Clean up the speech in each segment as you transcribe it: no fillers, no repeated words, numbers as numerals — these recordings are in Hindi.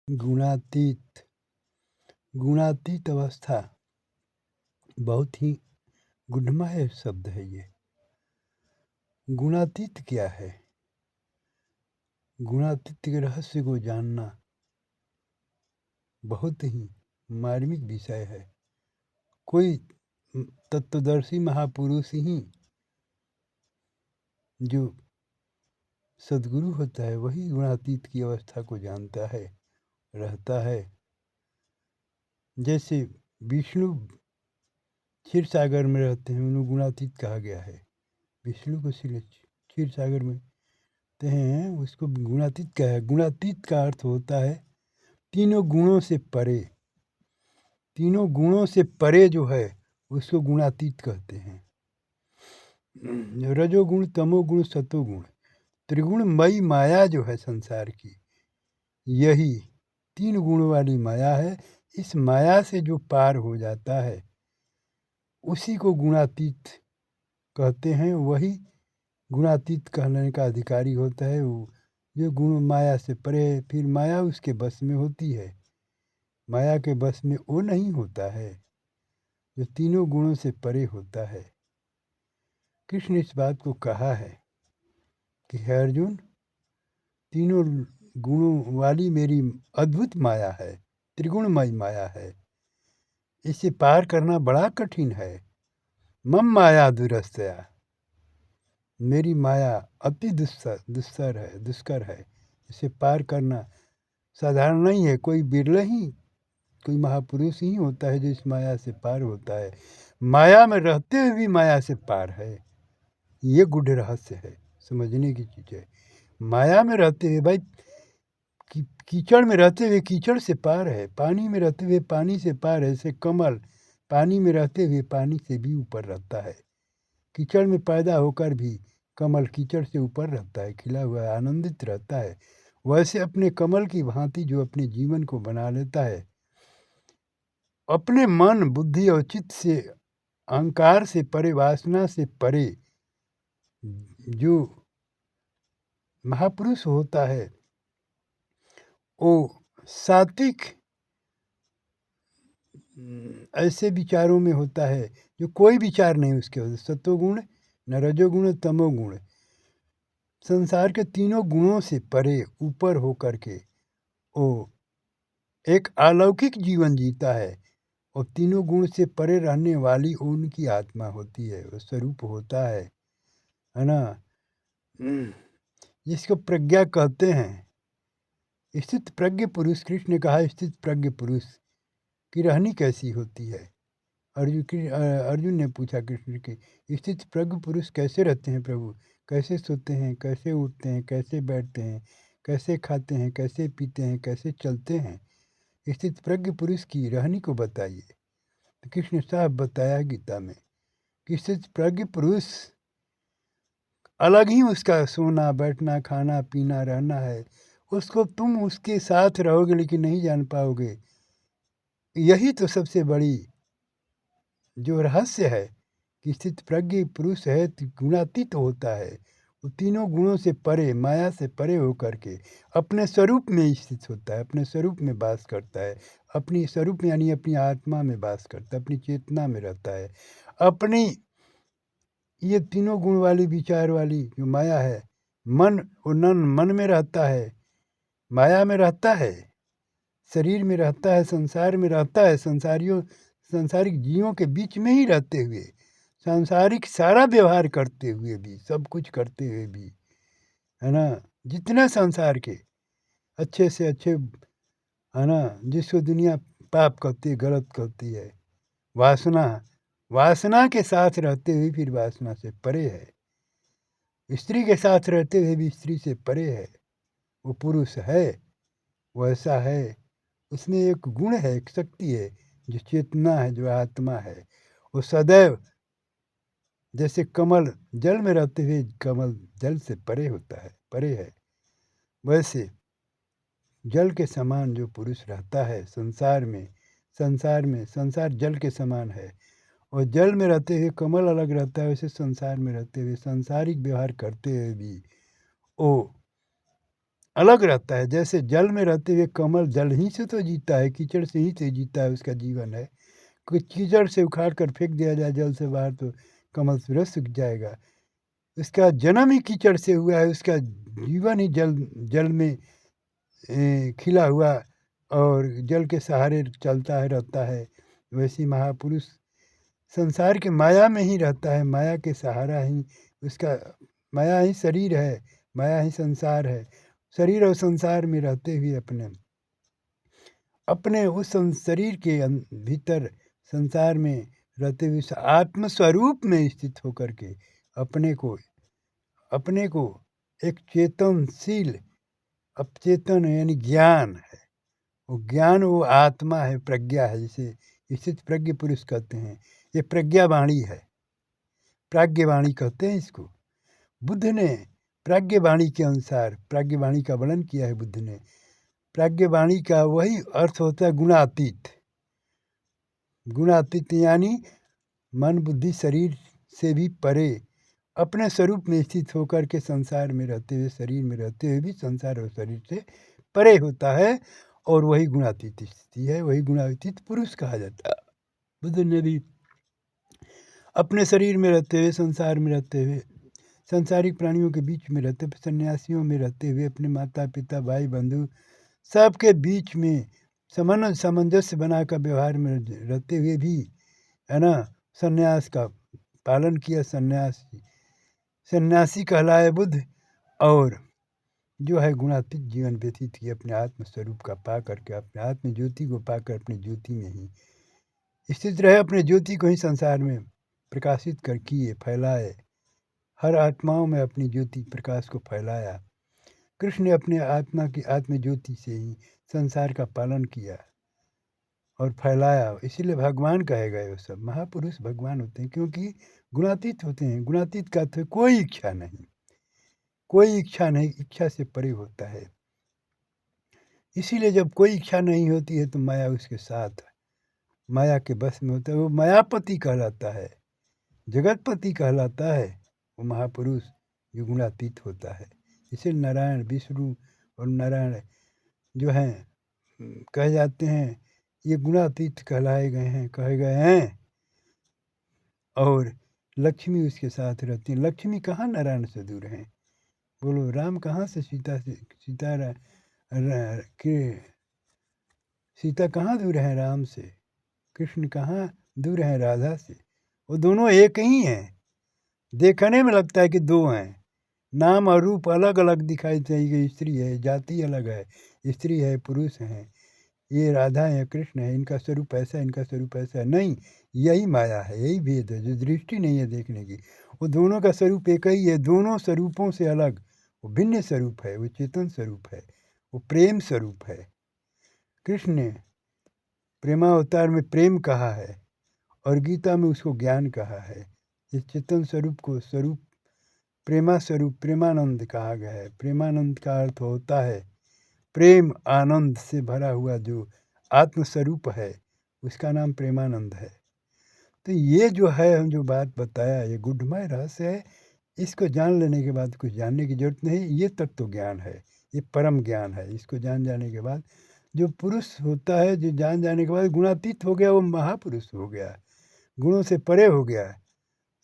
गुणातीत गुणातीत अवस्था बहुत ही गुणमय शब्द है ये। गुणातीत क्या है? गुणातीत के रहस्य को जानना बहुत ही मार्मिक विषय है। कोई तत्वदर्शी महापुरुष ही जो सद्गुरु होता है वही गुणातीत की अवस्था को जानता है, रहता है। जैसे विष्णु क्षीर सागर में रहते हैं, उन्हें गुणातीत कहा गया है। विष्णु को क्षीर सागर में हैं, उसको गुणातीत क्या है? गुणातीत का अर्थ होता है तीनों गुणों से परे। तीनों गुणों से परे जो है उसको गुणातीत कहते हैं। रजोगुण, तमोगुण, सतोगुण, त्रिगुणमयी माया जो है संसार की, यही 3 गुण वाली माया है। इस माया से जो पार हो जाता है उसी को गुणातीत कहते हैं। वही गुणातीत कहने का अधिकारी होता है। वो जो गुण माया से परे है, फिर माया उसके बस में होती है। माया के बस में वो नहीं होता है जो तीनों गुणों से परे होता है। कृष्ण इस बात को कहा है कि हे अर्जुन, तीनों गुणों वाली मेरी अद्भुत माया है, त्रिगुणमयी माया है। इसे पार करना बड़ा कठिन है। मम माया दुरस्तया, मेरी माया अति दुष्कर है। इसे पार करना साधारण नहीं है। कोई बिरला ही, कोई महापुरुष ही होता है जो इस माया से पार होता है। माया में रहते हुए भी माया से पार है। ये गूढ़ रहस्य है, समझने की चीज़ है। माया में रहते हुए भाई, कीचड़ में रहते हुए कीचड़ से पार है, पानी में रहते हुए पानी से पार है। जैसे कमल पानी में रहते हुए पानी से भी ऊपर रहता है। कीचड़ में पैदा होकर भी कमल कीचड़ से ऊपर रहता है, खिला हुआ आनंदित रहता है। वैसे अपने कमल की भांति जो अपने जीवन को बना लेता है, अपने मन, बुद्धि और चित्त से, अहंकार से परे, वासना से परे जो महापुरुष होता है, वो सात्विक ऐसे विचारों में होता है जो कोई विचार नहीं उसके होते। सत्वगुण, न रजोगुण, तमोगुण, संसार के तीनों गुणों से परे ऊपर होकर के वो एक अलौकिक जीवन जीता है। और तीनों गुण से परे रहने वाली उनकी आत्मा होती है, वो स्वरूप होता है ना। जिसको प्रज्ञा कहते हैं। स्थित प्रज्ञ पुरुष, कृष्ण ने कहा स्थित प्रज्ञ पुरुष की रहनी कैसी होती है। अर्जुन ने पूछा कृष्ण की, स्थित प्रज्ञ पुरुष कैसे रहते हैं प्रभु? कैसे सोते हैं, कैसे उठते हैं, कैसे बैठते हैं, कैसे खाते हैं, कैसे पीते हैं, कैसे चलते हैं? स्थित प्रज्ञ पुरुष की रहनी को बताइए। तो कृष्ण साहब बताया गीता में कि स्थित प्रज्ञ पुरुष अलग ही उसका सोना, बैठना, खाना, पीना, रहना है। उसको तुम उसके साथ रहोगे लेकिन नहीं जान पाओगे। यही तो सबसे बड़ी जो रहस्य है कि स्थित प्रज्ञ पुरुष है, गुणातीत होता है। वो तीनों गुणों से परे, माया से परे होकर के अपने स्वरूप में स्थित होता है, अपने स्वरूप में वास करता है। अपनी स्वरूप में यानी अपनी आत्मा में वास करता है, अपनी चेतना में रहता है। अपनी ये तीनों गुण वाली, विचार वाली जो माया है, मन में रहता है, माया में रहता है, शरीर में रहता है, संसार में रहता है। सांसारिक जीवों के बीच में ही रहते हुए, सांसारिक सारा व्यवहार करते हुए भी, सब कुछ करते हुए भी, है ना। जितने संसार के अच्छे से अच्छे, है ना, जिसको दुनिया पाप कहती है, गलत कहती है, वासना के साथ रहते हुए फिर वासना से परे है। स्त्री के साथ रहते हुए भी स्त्री से परे है। वो पुरुष है, वैसा है। उसमें एक गुण है, एक शक्ति है, जो चेतना है, जो आत्मा है। वो सदैव जैसे कमल जल में रहते हुए कमल जल से परे होता है, परे है, वैसे जल के समान जो पुरुष रहता है संसार जल के समान है। और जल में रहते हुए कमल अलग रहता है, वैसे संसार में रहते हुए सांसारिक व्यवहार करते हुए भी वो अलग रहता है। जैसे जल में रहते हुए कमल जल ही से तो जीता है, कीचड़ से ही से जीता है, उसका जीवन है। कोई कीचड़ से उखाड़ कर फेंक दिया जाए जल से बाहर तो कमल तुरंत सूख जाएगा। उसका जन्म ही कीचड़ से हुआ है, उसका जीवन ही जल जल में खिला हुआ और जल के सहारे चलता है, रहता है। वैसे ही महापुरुष संसार के माया में ही रहता है, माया के सहारा ही उसका माया ही शरीर है, माया ही संसार है। शरीर और संसार में रहते हुए अपने अपने उस शरीर के भीतर संसार में रहते हुए उस आत्म स्वरूप में स्थित होकर के अपने को एक चेतनशील अपचेतन यानी ज्ञान है। वो ज्ञान वो आत्मा है, प्रज्ञा है, जिसे स्थित प्रज्ञ पुरुष कहते हैं। ये प्रज्ञावाणी है, प्राज्ञवाणी कहते हैं इसको। बुद्ध ने प्राज्ञवाणी के अनुसार प्राज्ञवाणी का वर्णन किया है बुद्ध ने। प्राज्ञवाणी का वही अर्थ होता है गुणातीत। गुणातीत यानी मन बुद्धि शरीर से भी परे अपने स्वरूप में स्थित होकर के संसार में रहते हुए, शरीर में रहते हुए भी संसार और शरीर से परे होता है, और वही गुणातीत स्थिति है, वही गुणातीत पुरुष कहा जाता है। बुद्ध ने भी अपने शरीर में रहते हुए, संसार में रहते हुए, संसारिक प्राणियों के बीच में रहते हुए, सन्यासियों में रहते हुए, अपने माता पिता भाई बंधु सबके बीच में सामंजस्य बनाकर व्यवहार में रहते हुए भी, है ना, सन्यास का पालन किया। सन्यासी कहलाए बुद्ध, और जो है गुणातीत जीवन व्यतीत किए, अपने आत्म स्वरूप का पा करके, अपने आत्म ज्योति को पाकर अपनी ज्योति में ही स्थित रहे, अपने ज्योति को ही संसार में प्रकाशित कर किए, फैलाए, हर आत्माओं में अपनी ज्योति प्रकाश को फैलाया। कृष्ण ने अपने आत्मा की आत्म ज्योति से ही संसार का पालन किया और फैलाया, इसीलिए भगवान कहे गए। वो सब महापुरुष भगवान होते हैं, क्योंकि गुणातीत होते हैं। गुणातीत का अर्थ कोई इच्छा नहीं, कोई इच्छा नहीं, इच्छा से परे होता है। इसीलिए जब कोई इच्छा नहीं होती है तो माया उसके साथ, माया के बस में होता है, वो मायापति कहलाता है, जगतपति कहलाता है वो महापुरुष जो गुणातीत होता है। इसे नारायण विष्णु और नारायण जो हैं कहे जाते हैं, ये गुणातीत कहलाए गए हैं, कहे गए हैं। और लक्ष्मी उसके साथ रहती है। लक्ष्मी कहाँ नारायण से दूर हैं? बोलो, राम कहाँ से सीता कहाँ दूर है राम से? कृष्ण कहाँ दूर है राधा से? वो दोनों एक ही हैं। देखने में लगता है कि दो हैं, नाम और रूप अलग अलग दिखाई देगी। स्त्री है, जाति अलग है, स्त्री है, पुरुष हैं, ये राधा है, कृष्ण है, इनका स्वरूप ऐसा है, इनका स्वरूप ऐसा है। नहीं, यही माया है, यही भेद है, जो दृष्टि नहीं है देखने की। वो दोनों का स्वरूप एक ही है, दोनों स्वरूपों से अलग वो भिन्न स्वरूप है, वो चेतन स्वरूप है, वो प्रेम स्वरूप है। कृष्ण ने प्रेमावतार में प्रेम कहा है और गीता में उसको ज्ञान कहा है। इस चेतन स्वरूप को स्वरूप प्रेमा स्वरूप प्रेमानंद कहा गया है। प्रेमानंद का अर्थ होता है प्रेम आनंद से भरा हुआ जो आत्मस्वरूप है, उसका नाम प्रेमानंद है। तो ये जो है, हम जो बात बताया, ये गुढ़मय रहस्य है। इसको जान लेने के बाद कुछ जानने की जरूरत नहीं। ये तत्व ज्ञान है, ये परम ज्ञान है। इसको जान जाने के बाद जो पुरुष होता है, जो जान जाने के बाद गुणातीत हो गया, वो महापुरुष हो गया, गुणों से परे हो गया।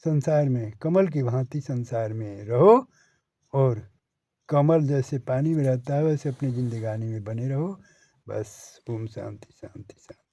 संसार में कमल की भांति संसार में रहो, और कमल जैसे पानी में रहता है वैसे अपनी जिंदगानी में बने रहो। बस। ओम शांति शांति शांति।